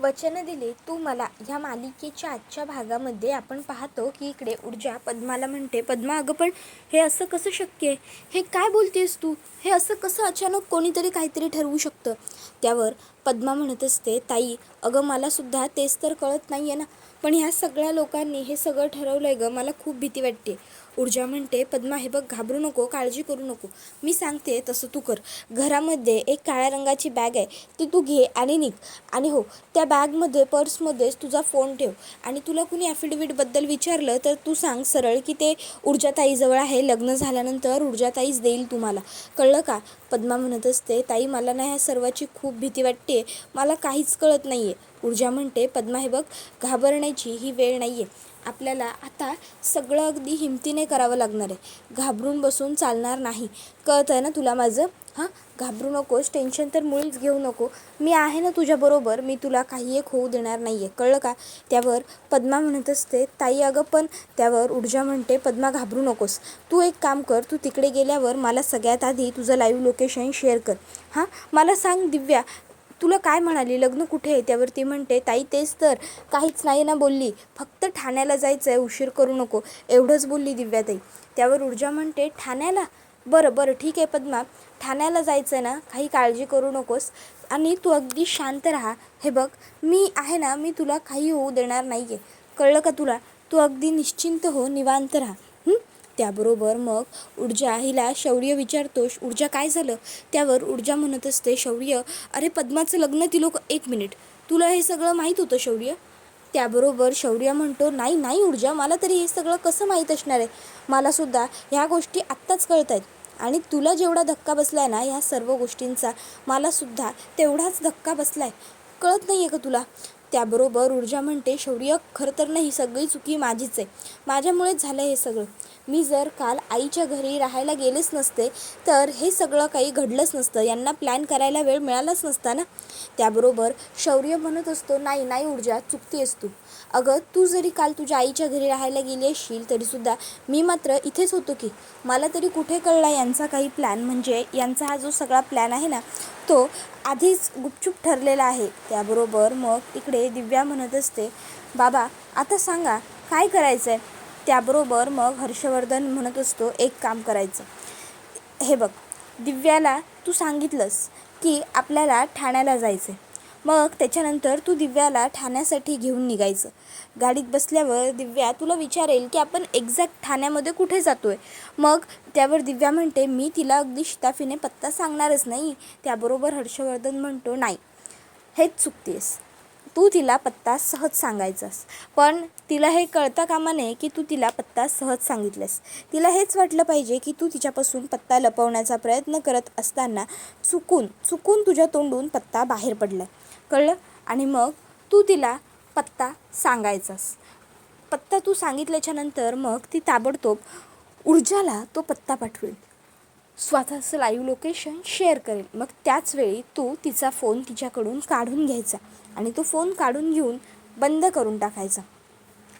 वचन दिले तू मला ह्या मालिकेच्या आजच्या भागामध्ये आपण पाहतो की इकडे ऊर्जा पद्माला म्हणते, पद्मा अगं पण हे असं कसं शक्य आहे, हे काय बोलतेस तू, हे असं कसं अचानक कोणीतरी काहीतरी ठरवू शकतं. त्यावर पद्मा म्हणत असते, ताई अगं मलासुद्धा तेच तर कळत नाही आहे ना, पण ह्या सगळ्या लोकांनी हे सगळं ठरवलं आहे गं, मला खूप भीती वाटते. ऊर्जा म्हणते, पद्मा हे बघ घाबरू नको, काळजी करू नको, मी सांगते तसं तू कर. घरामध्ये एक काळ्या रंगाची बॅग आहे, ती तू घे आणि निघ. आणि हो, त्या बॅगमध्ये पर्समध्येच तुझा फोन ठेव. आणि तुला कुणी ॲफिडेविटबद्दल विचारलं तर तू सांग सरळ की ते ऊर्जाताईजवळ आहे, लग्न झाल्यानंतर ऊर्जाताईच देईल तुम्हाला, कळलं का. पद्मा म्हणत असते, ताई मला ना ह्या सर्वाची खूप भीती वाटते, मला काहीच कळत नाही आहे. ऊर्जा म्हणते, पद्मा हे बघ घाबरण्याची ही वेळ नाही आहे, आपल्याला आता सगळं अगदी हिमतीने करावं लागणार आहे, घाबरून बसून चालणार नाही, कळतं आहे ना तुला माझं. हां, घाबरू नकोस, टेन्शन तर मुळीच घेऊ नको, मी आहे ना तुझ्याबरोबर, मी तुला काही एक होऊ देणार नाही आहे, कळलं का. त्यावर पद्मा म्हणत असते, ताई अगं पण. त्यावर ऊर्जा म्हणते, पद्मा घाबरू नकोस, तू एक काम कर, तू तिकडे गेल्यावर मला सगळ्यात आधी तुझं लाईव्ह लोकेशन शेअर कर. हां, मला सांग दिव्या तुला काय म्हणाली, लग्न कुठे आहे. त्यावर ती म्हणते, ताई तेच तर, काहीच नाही ना बोलली, फक्त ठाण्याला जायचं आहे, उशीर करू नको, एवढंच बोलली दिव्याताई. त्यावर ऊर्जा म्हणते, ठाण्याला, बरं बरं ठीक आहे पद्मा, ठाण्याला जायचं आहे ना, काही काळजी करू नकोस आणि तू अगदी शांत राहा. हे बघ मी आहे ना, मी तुला काही होऊ देणार नाही आहे, कळलं का तुला, तू अगदी निश्चिंत हो, निवांत राहा. त्याबरोबर मग ऊर्जा हिला शौर्य विचारतो, ऊर्जा काय झालं. त्यावर ऊर्जा म्हणत असते, शौर्य अरे पद्माचं लग्न ती लोक, एक मिनिट, तुला हे सगळं माहीत होतं शौर्य. त्याबरोबर शौर्य म्हणतो, नाही नाही ऊर्जा, मला तरी हे सगळं कसं माहीत असणार आहे, मलासुद्धा ह्या गोष्टी आत्ताच कळत आहेत आणि तुला जेवढा धक्का बसला आहे ना ह्या सर्व गोष्टींचा, मलासुद्धा तेवढाच धक्का बसला आहे, कळत नाही आहे का तुला. त्याबरोबर ऊर्जा म्हणते, शौर्य खरं तर नाही, सगळी चुकी माझीच आहे, माझ्यामुळेच झालं हे सगळं, मी जर काल आईच्या घरी राहायला गेलेच नसते तर हे सगळं काही घडलंच नसतं, यांना प्लॅन करायला वेळ मिळालाच नसता ना. त्याबरोबर शौर्य म्हणत असतो, नाही नाही ऊर्जा, चुकतेस तू, अगं तू जरी काल तुझ्या आईच्या घरी राहायला गेली असशील तरीसुद्धा मी मात्र इथेच होतो की, मला तरी कुठे कळला यांचा काही प्लॅन, म्हणजे यांचा हा जो सगळा प्लॅन आहे ना तो आधीच गुपचूप ठरलेला आहे. त्याबरोबर मग इकडे दिव्या म्हणत असते, बाबा आता सांगा काय करायचं आहे. त्याबरोबर मग हर्षवर्धन म्हणत असतो, एक काम करायचं, हे बघ दिव्याला तू सांगितलंस की आपल्याला ठाण्याला जायचं आहे, मग त्याच्यानंतर तू दिव्याला ठाण्यासाठी घेऊन निघायचं. गाडीत बसल्यावर दिव्या तुला विचारेल की आपण एक्झॅक्ट ठाण्यामध्ये कुठे जातो आहे. मग त्यावर दिव्या म्हणते, मी तिला अगदी शिताफीने पत्ता सांगणारच नाही. त्याबरोबर हर्षवर्धन म्हणतो, नाही हेच चुकतेस, तू तिला पत्ता सहज सांगायचास, पण तिला हे कळता कामा नये की तू तिला पत्ता सहज सांगितलेस, तिला हेच वाटलं पाहिजे की तू तिच्यापासून पत्ता लपवण्याचा प्रयत्न करत असताना चुकून तुझ्या तोंडून पत्ता बाहेर पडला, कळलं. आणि मग तू तिला पत्ता सांगायचास, पत्ता तू सांगितल्याच्या नंतर मग ती ताबडतोब ऊर्जाला तो पत्ता पाठवेल, स्वतःचं लाईव्ह लोकेशन शेअर करेल. मग त्याचवेळी तू तिचा फोन तिच्याकडून काढून घ्यायचा आणि तो फोन काढून घेऊन बंद करून टाकायचा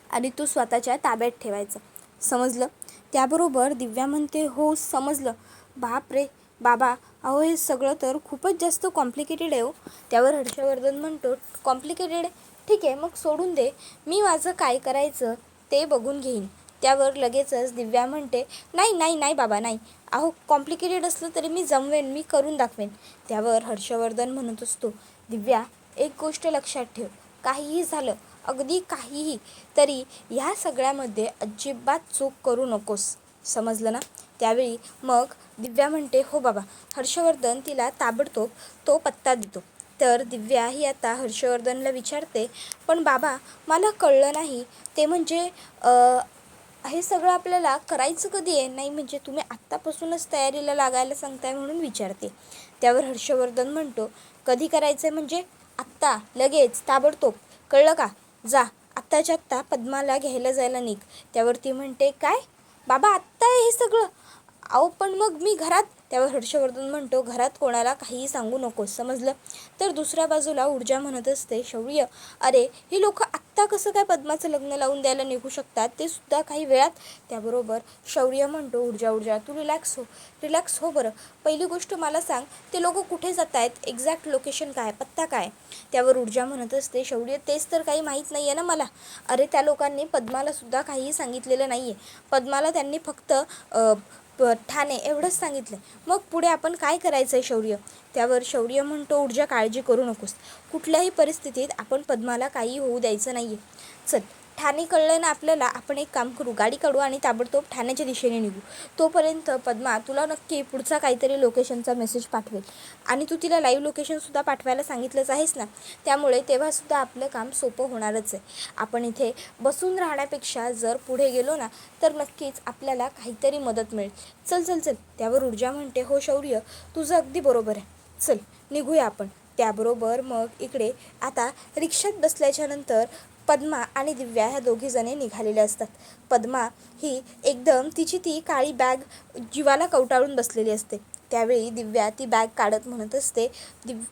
आणि तो स्वतःच्या ताब्यात ठेवायचा, समजलं. त्याबरोबर दिव्या म्हणते, हो समजलं. बाप रे बाबा, अहो हे सगळं तर खूपच जास्त कॉम्प्लिकेटेड आहे हो. त्यावर हर्षवर्धन म्हणतो, कॉम्प्लिकेटेड आहे, ठीक आहे मग सोडून दे, मी माझं काय करायचं ते बघून घेईन. त्यावर लगेचच दिव्या म्हणते, नाही नाही नाही बाबा नाही, अहो कॉम्प्लिकेटेड असलं तरी मी जमवेन, मी करून दाखवेन. त्यावर हर्षवर्धन म्हणत असतो, दिव्या एक गोष्ट लक्षात ठेव, काहीही झालं, अगदी काहीही, तरी ह्या सगळ्यामध्ये अजिबात चूक करू नकोस, समजलं ना. त्यावेळी मग दिव्या म्हणते, हो बाबा. हर्षवर्धन तिला ताबडतोब तो पत्ता देतो. तर दिव्या ही आता हर्षवर्धनला विचारते, पण बाबा मला कळलं नाही, ते म्हणजे हे सगळं आपल्याला करायचं कधी आहे, नाही म्हणजे तुम्ही आत्तापासूनच तयारीला लागायला सांगताय म्हणून विचारते. त्यावर हर्षवर्धन म्हणतो, कधी करायचं आहे म्हणजे आत्ता, लगेच, ताबडतोब, कळलं का, जा आत्ताच्या आत्ता पद्माला घ्यायला जायला निघ. त्यावरती म्हणते, काय बाबा आत्ता आहे हे सगळं, अहो पण मग मी घरात. त्यावर हर्षवर्धन म्हणतो, घरात कोणाला काहीही सांगू नकोस, समजलं. तर दुसऱ्या बाजूला ऊर्जा म्हणत असते, शौर्य अरे ही लोक आत्ता आत्ता कसं काय पद्माचं लग्न लावून द्यायला निघू शकतात, ते सुद्धा काही वेळात. त्याबरोबर शौर्य म्हणतो, ऊर्जा तू रिलॅक्स हो बरं. पहिली गोष्ट मला सांग, ते लोक कुठे जात आहेत, एक्झॅक्ट लोकेशन काय, पत्ता काय. त्यावर ऊर्जा म्हणत असते, शौर्य तेच तर काही माहीत नाही आहे ना मला. अरे त्या लोकांनी पद्माला सुद्धा काहीही सांगितलेलं नाही आहे. पद्माला त्यांनी फक्त ठाणे एवढंच सांगितलं. मग पुढे आपण काय करायचं आहे शौर्य. त्यावर शौर्य म्हणतो, ऊर्जा काळजी करू नकोस, कुठल्याही परिस्थितीत आपण पद्माला काही होऊ द्यायचं नाही आहे. चल ठाणे कळलं ना आपल्याला, आपण एक काम करू, गाडी काढू आणि ताबडतोब ठाण्याच्या दिशेने निघू. तोपर्यंत पद्मा तुला नक्की पुढचा काहीतरी लोकेशनचा मेसेज पाठवेल आणि तू तिला लाईव्ह लोकेशनसुद्धा पाठवायला सांगितलंच आहेस ना, त्यामुळे तेव्हासुद्धा आपलं काम सोपं होणारच आहे. आपण इथे बसून राहण्यापेक्षा जर पुढे गेलो ना, तर नक्कीच आपल्याला काहीतरी मदत मिळेल. चल. त्यावर ऊर्जा म्हणते, हो शौर्य तुझं अगदी बरोबर आहे, चल निघूया आपण. त्याबरोबर मग इकडे आता रिक्षात बसल्याच्यानंतर पद्मा आणि दिव्या ह्या दोघीजणी निघालेल्या असतात. पद्मा ही एकदम तिची ती काळी बॅग जीवाला कवटाळून बसलेली असते. त्यावेळी दिव्या ती बॅग काढत म्हणत असते,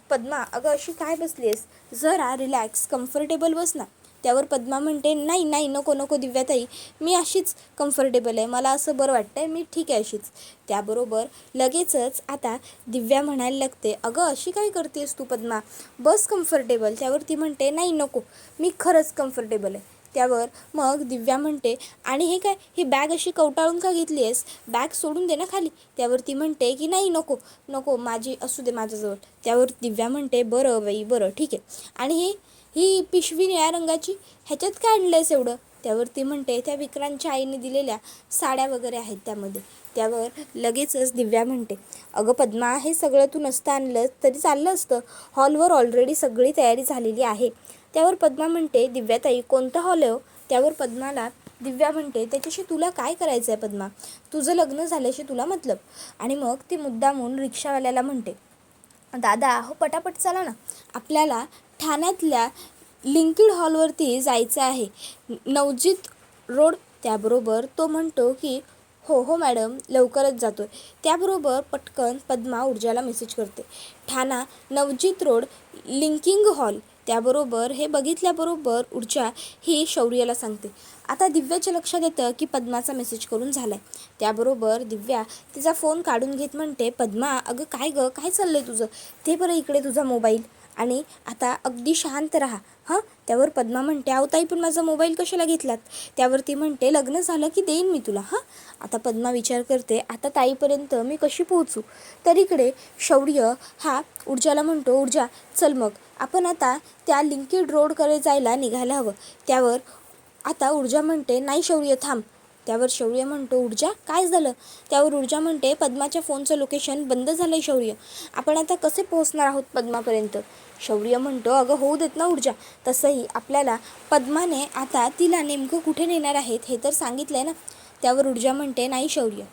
पद्मा अगं अशी काय बसली आहेस, जरा रिलॅक्स कम्फर्टेबल बस ना. त्यावर पद्मा म्हणते, नाही नको दिव्याताई, मी अशीच कम्फर्टेबल आहे, मला असं बरं वाटतं आहे, मी ठीक आहे अशीच. त्याबरोबर लगेचच आता दिव्या म्हणायला लागते, अगं अशी काय करतेस तू पद्मा, बस कम्फर्टेबल. त्यावर ती म्हणते, नाही नको, मी खरंच कम्फर्टेबल आहे. त्यावर मग दिव्या म्हणते, आणि हे काय, ही बॅग अशी कवटाळून का घेतली आहेस, बॅग सोडून दे ना खाली. त्यावर ती म्हणते की नाही नको माझी असू दे माझ्याजवळ. त्यावर दिव्या म्हणते, बरं बाई बरं ठीक आहे, आणि ही पिशवी निळ्या रंगाची, ह्याच्यात काय आणलं आहेस एवढं. त्यावर ती म्हणते, त्या विक्रांतच्या आईने दिलेल्या साड्या वगैरे आहेत त्यामध्ये. त्यावर लगेचच दिव्या म्हणते, अगं पद्मा हे सगळं तू नसतं आणलं तरी चाललं असतं, हॉलवर ऑलरेडी सगळी तयारी झालेली आहे. त्यावर पद्मा म्हणते, दिव्याताई कोणतं हॉल आहे हो. त्यावर पद्माला दिव्या म्हणते, त्याच्याशी तुला काय करायचं आहे पद्मा, तुझं लग्न झाल्याशी तुला मतलब. आणि मग ती मुद्दामून रिक्षावाल्याला म्हणते, दादा हो पटापट चला ना, आपल्याला ठाण्यातल्या लिंकिड हॉलवरती जायचं आहे, नवजीत रोड. त्याबरोबर तो म्हणतो की हो मॅडम लवकरच जातो आहे. त्याबरोबर पटकन पद्मा ऊर्जाला मेसेज करते, ठाणा नवजीत रोड लिंकिंग हॉल. त्याबरोबर हे बघितल्याबरोबर ऊर्जा ही शौर्याला सांगते. आता दिव्याच्या लक्षात येतं की पद्माचा मेसेज करून झाला आहे. त्याबरोबर दिव्या तिचा फोन काढून घेत म्हणते, पद्मा अगं काय चाललं आहे तुझं, ते बरं इकडे तुझा मोबाईल, आणि आता अगदी शांत राहा हां. त्यावर पद्मा म्हणते, अहो ताई पण माझा मोबाईल कशाला घेतलात. त्यावर ती म्हणते, लग्न झालं की देईन मी तुला हां. आता पद्मा विचार करते, आता ताईपर्यंत मी कशी पोहोचू. तर इकडे शौर्य हा ऊर्जाला म्हणतो, ऊर्जा चल मग आपण आता त्या लिंकिड रोडकडे जायला निघायला हवं. त्यावर आता ऊर्जा म्हणते, नाही शौर्य थांब. त्यावर शौर्य म्हणतो, ऊर्जा काय झालं. त्यावर ऊर्जा म्हणते, पद्माच्या फोनचं लोकेशन बंद झालं आहे शौर्य, आपण आता कसे पोहोचणार आहोत पद्मापर्यंत. शौर्य म्हणतो, अगं होऊ देत ना ऊर्जा, तसंही आपल्याला पद्माने आता तिला नेमकं कुठे नेणार आहेत हे तर सांगितलं आहे ना. त्यावर ऊर्जा म्हणते, नाही शौर्य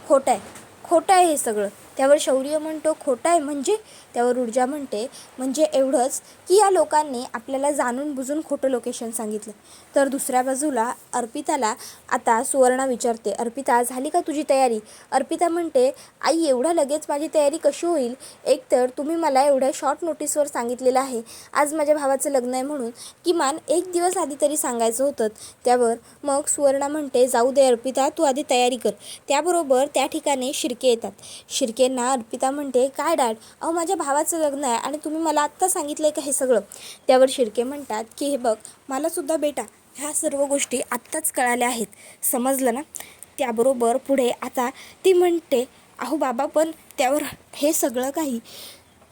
खोटं आहे हे सगळं. त्यावर शौर्य म्हणतो, खोटं आहे म्हणजे. त्यावर ऊर्जा म्हणते, म्हणजे एवढंच की या लोकांनी आपल्याला जाणून बुजून खोटं लोकेशन सांगितलं. तर दुसऱ्या बाजूला अर्पिताला आता सुवर्णा विचारते, अर्पिता झाली का तुझी तयारी. अर्पिता म्हणते, आई एवढ्या लगेच माझी तयारी कशी होईल, एकतर तुम्ही मला एवढ्या शॉर्ट नोटीसवर सांगितलेलं आहे, आज माझ्या भावाचं लग्न आहे म्हणून किमान 1 दिवस आधी तरी सांगायचं होतं. त्यावर मग सुवर्णा म्हणते, जाऊ दे अर्पिता तू आधी तयारी कर. त्याबरोबर त्या ठिकाणी शिर्के येतात. शिर्केंना अर्पिता म्हणते, काय डॅड, अहो माझ्या भावाचं लग्न आहे आणि तुम्ही मला आत्ता सांगितलं आहे का हे सगळं. त्यावर शिर्के म्हणतात की हे बघ मलासुद्धा बेटा ह्या सर्व गोष्टी आत्ताच कळाल्या आहेत, समजलं ना. त्याबरोबर पुढे आता ती म्हणते, अहो बाबा पण. त्यावर हे सगळं काही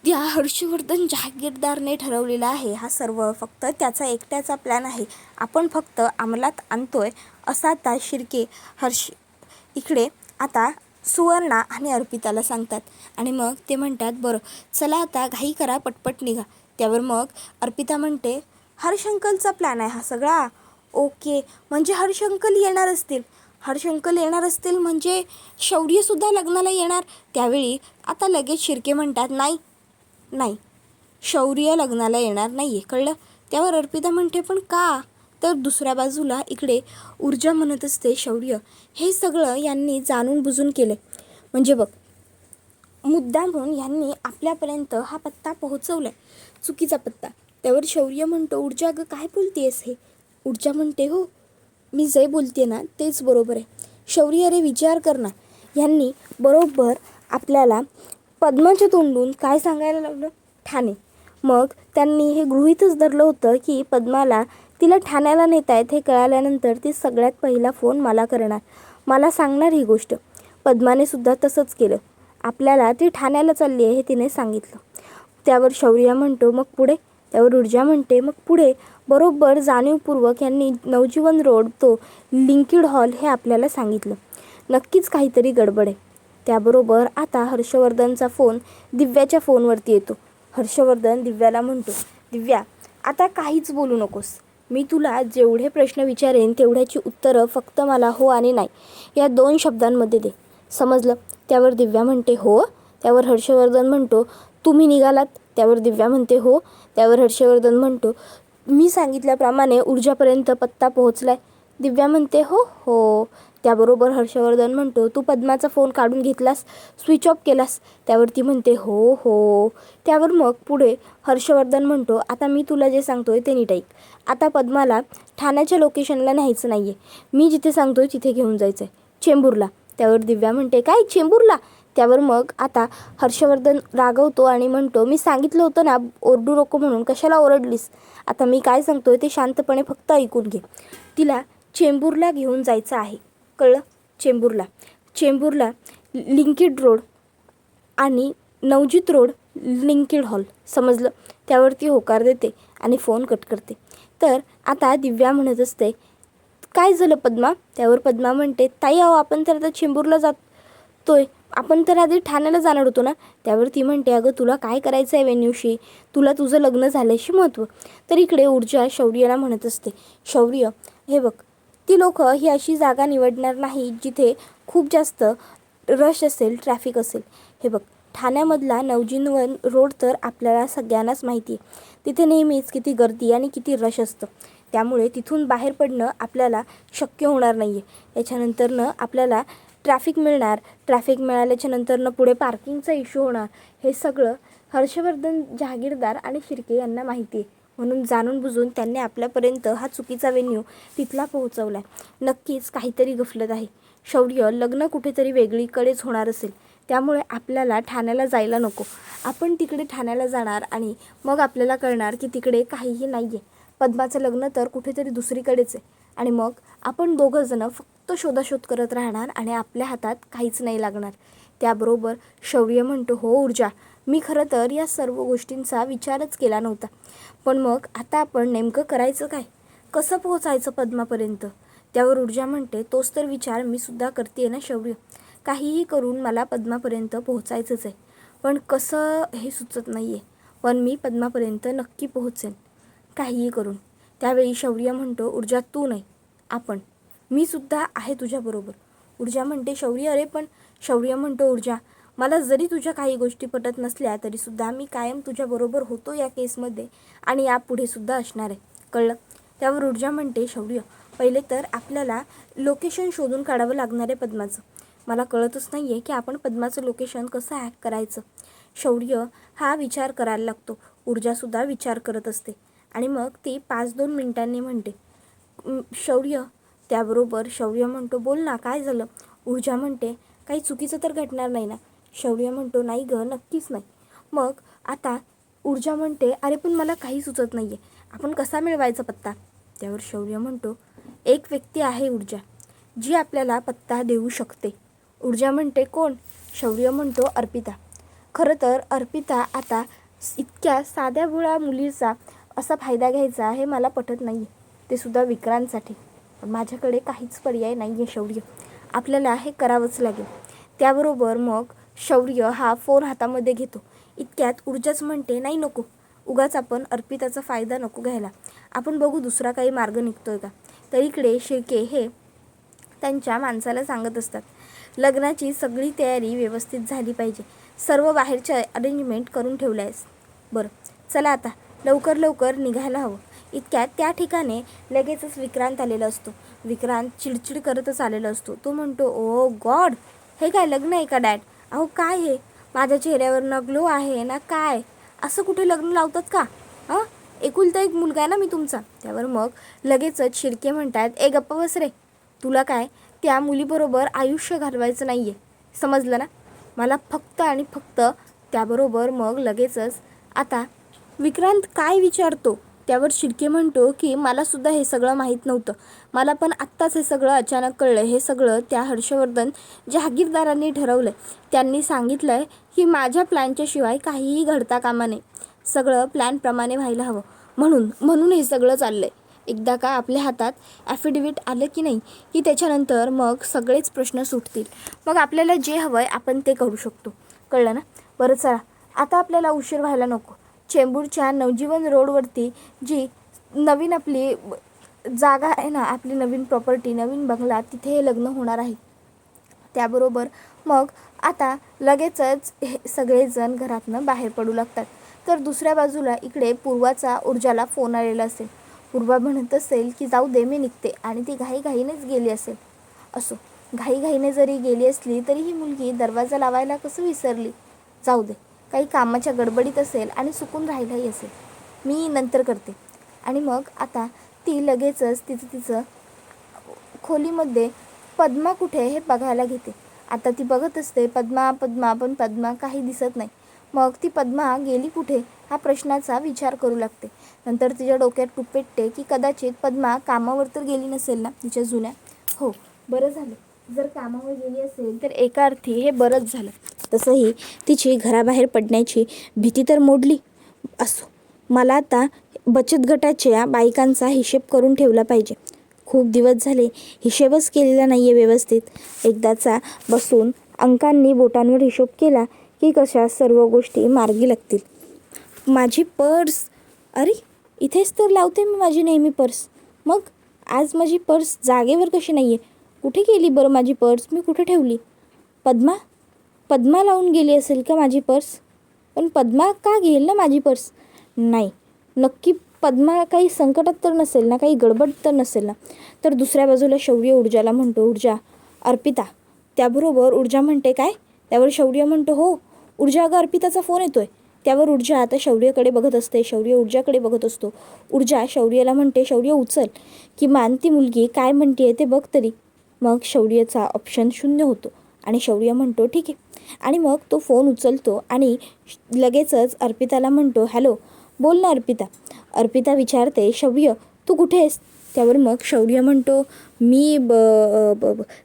त्या हर्षवर्धन जहागीरदारने ठरवलेलं आहे, हा सर्व फक्त त्याचा एकट्याचा प्लॅन आहे, आपण फक्त अंमलात आणतोय असा आता शिर्के इकडे आता सुवर्णा आणि अर्पिताला सांगतात. आणि मग ते म्हणतात, बरं चला आता घाई करा, पटपट निघा. त्यावर मग अर्पिता म्हणते, हर्ष अंकलचा प्लॅन आहे हा सगळा. ओके, म्हणजे हर्ष अंकल येणार असतील म्हणजे शौर्यसुद्धा लग्नाला येणार. त्यावेळी आता लगेच शिर्के म्हणतात, नाही शौर्य लग्नाला येणार नाही आहे, कळलं. त्यावर अर्पिता म्हणते, पण का. तर दुसऱ्या बाजूला इकडे ऊर्जा म्हणत असते, शौर्य हे सगळं यांनी जाणून बुजून केलं, म्हणजे बघ मुद्दामून यांनी आपल्यापर्यंत हा पत्ता पोहोचवला आहे, चुकीचा पत्ता. त्यावर शौर्य म्हणतो, ऊर्जा अगं काय बोलतेस हे. ऊर्जा म्हणते, हो मी जे बोलते ना तेच बरोबर आहे. शौर्य अरे विचार कर ना. ह्यांनी बरोबर आपल्याला पद्माच्या तोंडून काय सांगायला लावलं? ठाणे. मग त्यांनी हे गृहीतच धरलं होतं की पद्माला तिला ठाण्याला नेत आहेत हे कळाल्यानंतर ती सगळ्यात पहिला फोन मला करणार, मला सांगणार ही गोष्ट. पद्माने सुद्धा तसंच केलं. आपल्याला ती ठाण्याला चालली आहे हे तिने सांगितलं. त्यावर शौर्य म्हणतो मग पुढे. त्यावर ऊर्जा म्हणते मग पुढे बरोबर जाणीवपूर्वक यांनी नवजीवन रोड तो लिंकिड हॉल हे आपल्याला सांगितलं. नक्कीच काहीतरी गडबड आहे. त्याबरोबर आता हर्षवर्धनचा फोन दिव्याच्या फोनवरती येतो. हर्षवर्धन दिव्याला म्हणतो, दिव्या आता काहीच बोलू नकोस. मी तुला जेवढे प्रश्न विचारेन तेवढ्याची उत्तरं फक्त मला हो आणि नाही या 2 शब्दांमध्ये दे, समजलं? त्यावर दिव्या म्हणते हो. त्यावर हर्षवर्धन म्हणतो तुम्ही निघालात? त्यावर दिव्या म्हणते हो. त्यावर हर्षवर्धन म्हणतो मी सांगितल्याप्रमाणे ऊर्जापर्यंत पत्ता पोहोचलाय? दिव्या म्हणते हो हो. त्याबरोबर हर्षवर्धन म्हणतो तू पद्माचा फोन काढून घेतलास, स्विच ऑफ केलास? त्यावरती म्हणते हो हो. त्यावर मग पुढे हर्षवर्धन म्हणतो आता मी तुला जे सांगतोय ते नीट ऐक. आता पद्माला ठाण्याच्या लोकेशनला न्यायचं नाही आहे, मी जिथे सांगतोय तिथे घेऊन जायचं आहे, चेंबूरला. त्यावर दिव्या म्हणते काय चेंबूरला? त्यावर मग आता हर्षवर्धन रागवतो आणि म्हणतो मी सांगितलं होतं ना ओरडू नको म्हणून, कशाला ओरडलीस? आता मी काय सांगतोय ते शांतपणे फक्त ऐकून घे. तिला चेंबूरला घेऊन जायचं आहे, कळलं? चेंबूरला लिंकिड रोड आणि नवजीत रोड लिंकिड हॉल, समजलं? त्यावरती होकार देते आणि फोन कट करते. तर आता दिव्या म्हणत असते काय झालं पद्मा? त्यावर पद्मा म्हणते ताई अहो आपण तर आता चेंबूरला जातोय, आपण तर आधी ठाण्याला जाणार होतो ना. त्यावर ती म्हणते अगं तुला काय करायचं आहे वेन्यूशी, तुला तुझं लग्न झाल्याशी महत्त्व. तर इकडे ऊर्जा शौर्याला म्हणत असते शौर्य हे बघ, ती लोक ही अशी जागा निवडणार नाही जिथे खूप जास्त रश असेल, ट्रॅफिक असेल. हे बघ ठाण्यामधला नवजीवन रोड तर आपल्याला सगळ्यांनाच माहिती आहे, तिथे नेहमीच किती गर्दी आणि किती रश असतं. त्यामुळे तिथून बाहेर पडणं आपल्याला शक्य होणार नाही आहे. याच्यानंतरनं आपल्याला ट्रॅफिक मिळणार, ट्रॅफिक मिळाल्याच्या नंतरनं पुढे पार्किंगचा इश्यू होणार. हे सगळं हर्षवर्धन, जहागीरदार आणि शिर्के यांना माहिती आहे. म्हणून जाणून बुजून त्यांनी आपल्यापर्यंत हा चुकीचा वेन्यू तिथला पोहोचवला आहे. नक्कीच काहीतरी गफलत आहे. शौर्य लग्न कुठेतरी वेगळीकडेच होणार असेल, त्यामुळे आपल्याला ठाण्याला जायला नको. आपण तिकडे ठाण्याला जाणार आणि मग आपल्याला कळणार की तिकडे काहीही नाही आहे, पद्माचं लग्न तर कुठेतरी दुसरीकडेच आहे. आणि मग आपण दोघंजणं फक्त शोधाशोध करत राहणार आणि आपल्या हातात काहीच नाही लागणार. त्याबरोबर शौर्य म्हणतो हो ऊर्जा, मी खरं तर या सर्व गोष्टींचा विचारच केला नव्हता, पण मग आता आपण नेमकं करायचं काय, कसं पोहोचायचं पद्मापर्यंत? त्यावर ऊर्जा म्हणते तोच तर विचार मी सुद्धा करते ना शौर्य, काहीही करून मला पद्मापर्यंत पोहोचायचंच आहे, पण कसं हे सुचत नाही आहे. पण मी पद्मापर्यंत नक्की पोहोचेन काहीही करून. त्यावेळी शौर्य म्हणतो ऊर्जा तू नाही, आपण, मी सुद्धा आहे तुझ्याबरोबर. ऊर्जा म्हणते शौर्य अरे पण. शौर्य म्हणतो ऊर्जा मला जरी तुझ्या काही गोष्टी पटत नसल्या तरीसुद्धा मी कायम तुझ्याबरोबर होतो या केसमध्ये आणि यापुढे सुद्धा असणार आहे, कळलं? त्यावर ऊर्जा म्हणते शौर्य पहिले तर आपल्याला लोकेशन शोधून काढावं लागणार आहे पद्माचं. मला कळतच नाही आहे की आपण पद्माचं लोकेशन कसं हॅक करायचं. शौर्य हा विचार करायला लागतो, ऊर्जासुद्धा विचार करत असते आणि मग ती 5-2 मिनिटांनी म्हणते शौर्य. त्याबरोबर शौर्य म्हणतो बोल ना काय झालं? ऊर्जा म्हणते काही चुकीचं तर घडणार नाही ना? शौर्य म्हणतो नाही गं, नक्कीच नाही. मग आता ऊर्जा म्हणते अरे पण मला काही सुचत नाही आहे, आपण कसा मिळवायचा पत्ता? त्यावर शौर्य म्हणतो एक व्यक्ती आहे ऊर्जा, जी आपल्याला पत्ता देऊ शकते. ऊर्जा म्हणते कोण? शौर्य म्हणतो अर्पिता. खरं तर अर्पिता आता इतक्या साध्या भोळ्या मुलीचा असा फायदा घ्यायचा हे मला पटत नाही आहे, ते सुद्धा विक्रांतसाठी. पण माझ्याकडे काहीच पर्याय नाही आहे शौर्य, आपल्याला हे करावंच लागेल. त्याबरोबर मग शौर्य हा फोन हातामध्ये घेतो. इतक्यात ऊर्जाच म्हणते नाही नको, उगाच आपण अर्पिताचा फायदा नको घ्यायला, आपण बघू दुसरा काही मार्ग निघतोय का. तर इकडे शिर्के हे त्यांच्या माणसाला सांगत असतात लग्नाची सगळी तयारी व्यवस्थित झाली पाहिजे, सर्व बाहेरच्या अरेंजमेंट करून ठेवल्या आहेस. बरं चला आता लवकर निघायला हवं. इतक्यात त्या ठिकाणी लगेचच विक्रांत आलेला असतो. विक्रांत चिडचिड करतच आलेला असतो. तो म्हणतो ओ गॉड, हे काय लग्न आहे का डॅड? अहो काय हे, माझ्या चेहऱ्यावर ना ग्लो आहे ना काय, असं कुठे लग्न लावतात का? एकुलता एक मुलगा आहे ना मी तुमचा. त्यावर मग लगेचच शिर्के म्हणतात, ए गप्पा बस रे, तुला काय त्या मुलीबरोबर आयुष्य घालवायचं नाही आहे, समजलं ना. मला फक्त आणि फक्त त्याबरोबर मग लगेचच आता विक्रांत काय विचारतो. त्यावर शिर्के म्हणतो की मलासुद्धा हे सगळं माहीत नव्हतं. मला पण आत्ताच हे सगळं अचानक कळलं. हे सगळं त्या हर्षवर्धन जहागीरदारांनी ठरवलं आहे. त्यांनी सांगितलं आहे की माझ्या प्लॅनच्या शिवाय काहीही घडता कामा नये. सगळं प्लॅनप्रमाणे व्हायला हवं. म्हणून हे सगळं चाललं आहे. एकदा का आपल्या हातात ॲफिडेविट आलं की नाही की त्याच्यानंतर मग सगळेच प्रश्न सुटतील. मग आपल्याला जे हवं आहे आपण ते करू शकतो. कळलं ना. बरं चला, आता आपल्याला उशीर व्हायला नको. चेंबूरच्या नवजीवन रोडवरती जी नवीन आपली जागा आहे ना, आपली नवीन प्रॉपर्टी, नवीन बंगला, तिथे हे लग्न होणार आहे. त्याबरोबर मग आता लगेचच हे सगळेजण घरातनं बाहेर पडू लागतात. तर दुसऱ्या बाजूला इकडे पूर्वाचा ऊर्जाला फोन आलेला असेल. पूर्वा म्हणत असेल की जाऊ दे मी निघते, आणि ती घाईघाईनेच गेली असेल. असो, घाईघाईने जरी गेली असली तरी ही मुलगी दरवाजा लावायला कसं विसरली. जाऊ दे, काही कामाच्या गडबडीत असेल आणि चुकून राहिलाही असेल. मी नंतर करते. आणि मग आता ती लगेचच तिचं खोलीमध्ये पद्मा कुठे हे बघायला घेते. आता ती बघत असते पद्मा पद्मा, पण पद्मा काही दिसत नाही. मग ती पद्मा गेली कुठे हा प्रश्नाचा विचार करू लागते. नंतर तिच्या डोक्यात टुपेटते की कदाचित पद्मा कामावर तर गेली नसेल ना तिच्या जुन्या. हो, बरं झालं. जर कामावर गेली असेल तर एका अर्थी हे बरंच झालं. तसंही तिची घराबाहेर पडण्याची भीती तर मोडली. असो, मला आता बचत गटाच्या बायकांचा हिशेब करून ठेवला पाहिजे. खूप दिवस झाले हिशेबच केलेला नाही आहे व्यवस्थित. एकदाचा बसून अंकांनी बोटांवर हिशोब केला की कशा सर्व गोष्टी मार्गी लागतील. माझी पर्स, अरे इथेच तर लावते मी माझी नेहमी पर्स. मग आज माझी पर्स जागेवर कशी नाही आहे? कुठे गेली बरं माझी पर्स? मी कुठे ठेवली? पद्मा लावून गेली असेल का माझी पर्स? पण पद्मा का घेईल ना माझी पर्स? नाही, नक्की पद्मा काही संकटात तर नसेल ना, काही गडबड तर नसेल ना. तर दुसऱ्या बाजूला शौर्य ऊर्जाला म्हणतो, ऊर्जा, अर्पिता. त्याबरोबर ऊर्जा म्हणते, काय? त्यावर शौर्य म्हणतो, हो ऊर्जा, अगं अर्पिताचा फोन येतोय. त्यावर ऊर्जा आता शौर्यकडे बघत असते. शौर्य ऊर्जाकडे बघत असतो. ऊर्जा शौर्याला म्हणते, शौर्य उचल, किमान ती मुलगी काय म्हणते ते बघ तरी. मग शौर्याचा ऑप्शन 0 होतो आणि शौर्य म्हणतो ठीक आहे. आणि मग तो फोन उचलतो आणि लगेचच अर्पिताला म्हणतो, हॅलो, बोल ना अर्पिता. अर्पिता विचारते, शौर्य तू कुठे आहेस? त्यावर मग शौर्य म्हणतो, मी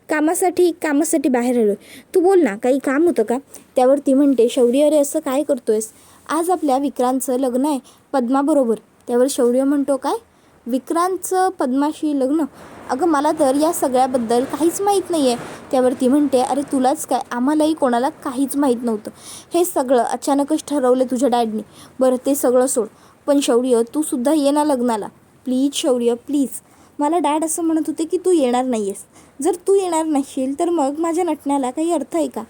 कामासाठी बाहेर आलो आहे. तू बोल ना, काही काम होतं का? त्यावर ती म्हणते, शौर्य अरे असं काय करतोयस? आज आपल्या विक्रांतचं लग्न आहे पद्माबरोबर. त्यावर शौर्य म्हणतो, काय? विक्रांतचं पद्माशी लग्न? अगं मला तर या सगळ्याबद्दल काहीच माहीत नाही आहे. त्यावर ती म्हणते, अरे तुलाच काय, आम्हालाही कोणाला काहीच माहीत नव्हतं. हे सगळं अचानकच ठरवलं तुझ्या डॅडनी. बरं ते सगळं सोड, पण शौर्य तू सुद्धा ये ना लग्नाला. प्लीज शौर्य, प्लीज. मला डॅड असं म्हणत होते की तू येणार नाही आहेस. जर तू येणार नसशील तर मग माझ्या नटण्याला काही अर्थ आहे का?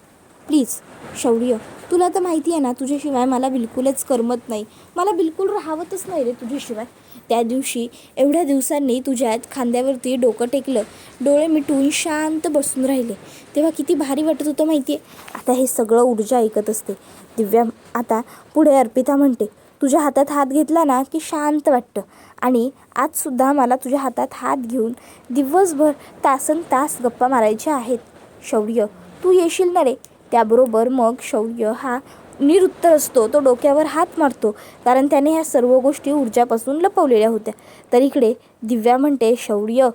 प्लीज शौर्य, तुला तर माहिती आहे ना तुझ्याशिवाय मला बिलकुलच करमत नाही. मला बिलकुल राहावतच नाही रे तुझ्याशिवाय. त्या दिवशी एवढ्या दिवसांनी तुझ्या खांद्यावरती डोकं टेकलं, डोळे मिटून शांत बसून राहिले, तेव्हा किती भारी वाटत होतं माहिती आहे. आता हे सगळं ऊर्जा ऐकत असते. दिव्या आता पुढे अर्पिता म्हणते, तुझ्या हातात हात घेतला ना की शांत वाटतं. आणि आजसुद्धा मला तुझ्या हातात हात घेऊन दिवसभर तासन तास गप्पा मारायच्या आहेत. शौर्य तू येशील ना रे? त्याबरोबर मग शौर्य हा निरुत्तर असतो. तो डोक्यावर हात मारतो, कारण त्याने ह्या सर्व गोष्टी ऊर्जापासून लपवलेल्या होत्या. तर इकडे दिव्या म्हणते, शौर्य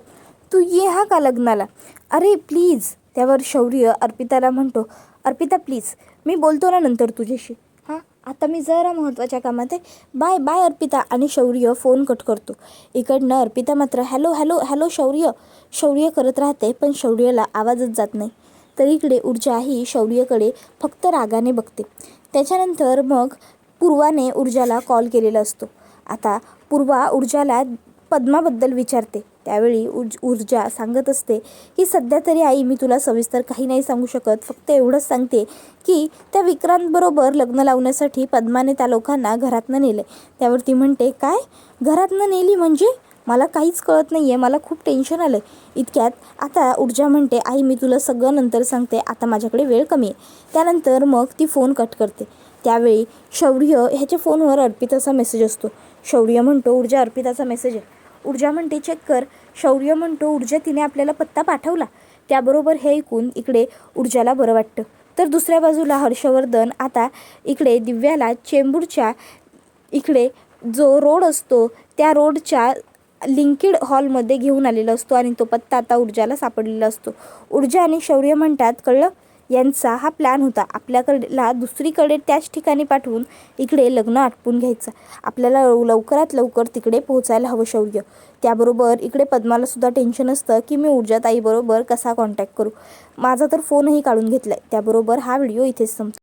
तू ये हा का लग्नाला? अरे प्लीज. त्यावर शौर्य अर्पिताला म्हणतो, अर्पिता प्लीज, मी बोलतो ना नंतर तुझ्याशी. हां, आता मी जरा महत्त्वाच्या कामात आहे. Bye bye Arpita. आणि शौर्य फोन कट करतो. इकडनं अर्पिता मात्र हॅलो हॅलो हॅलो शौर्य करत राहते, पण शौर्याला आवाजच जात नाही. तर इकडे ऊर्जा ही शौर्यकडे फक्त रागाने बघते. त्याच्यानंतर मग पूर्वाने ऊर्जाला कॉल केलेला असतो. आता पूर्वा ऊर्जाला पद्माबद्दल विचारते. त्यावेळी ऊर्जा सांगत असते की सध्या तरी आई मी तुला सविस्तर काही नाही सांगू शकत, फक्त एवढंच सांगते की त्या विक्रांतबरोबर लग्न लावण्यासाठी पद्माने त्या लोकांना घरातनं नेलं. त्यावर ती म्हणते, काय घरातनं नेली म्हणजे? मला काहीच कळत नाही आहे, मला खूप टेन्शन आलं आहे. इतक्यात आता ऊर्जा म्हणते, आई मी तुला सगळं नंतर सांगते, आता माझ्याकडे वेळ कमी आहे. त्यानंतर मग ती फोन कट करते. त्यावेळी शौर्य ह्याच्या फोनवर अर्पिताचा मेसेज असतो. शौर्य म्हणतो ऊर्जा अर्पिताचा मेसेज आहे. ऊर्जा म्हणते चेक कर. शौर्य म्हणतो ऊर्जा तिने आपल्याला पत्ता पाठवला. त्याबरोबर हे ऐकून इकडे ऊर्जाला बरं वाटतं. तर दुसऱ्या बाजूला हर्षवर्धन आता इकडे दिव्याला चेंबूरच्या इकडे जो रोड असतो त्या रोडच्या लिंकेड हॉलमध्ये घेऊन आलेला असतो आणि तो पत्ता आता ऊर्जाला सापडलेला असतो. ऊर्जा आणि शौर्य म्हणतात कळलं, यांचा हा प्लॅन होता आपल्याकडला दुसरीकडे त्याच ठिकाणी पाठवून इकडे लग्न आटपून घ्यायचं. आपल्याला लवकरात लवकर तिकडे पोहोचायला हवं शौर्य. त्याबरोबर इकडे पद्माला सुद्धा टेन्शन असतं की मी ऊर्जाताईबरोबर कसा कॉन्टॅक्ट करू. माझा तर फोनही काढून घेतला आहे. त्याबरोबर हा व्हिडिओ इथेच संपतो.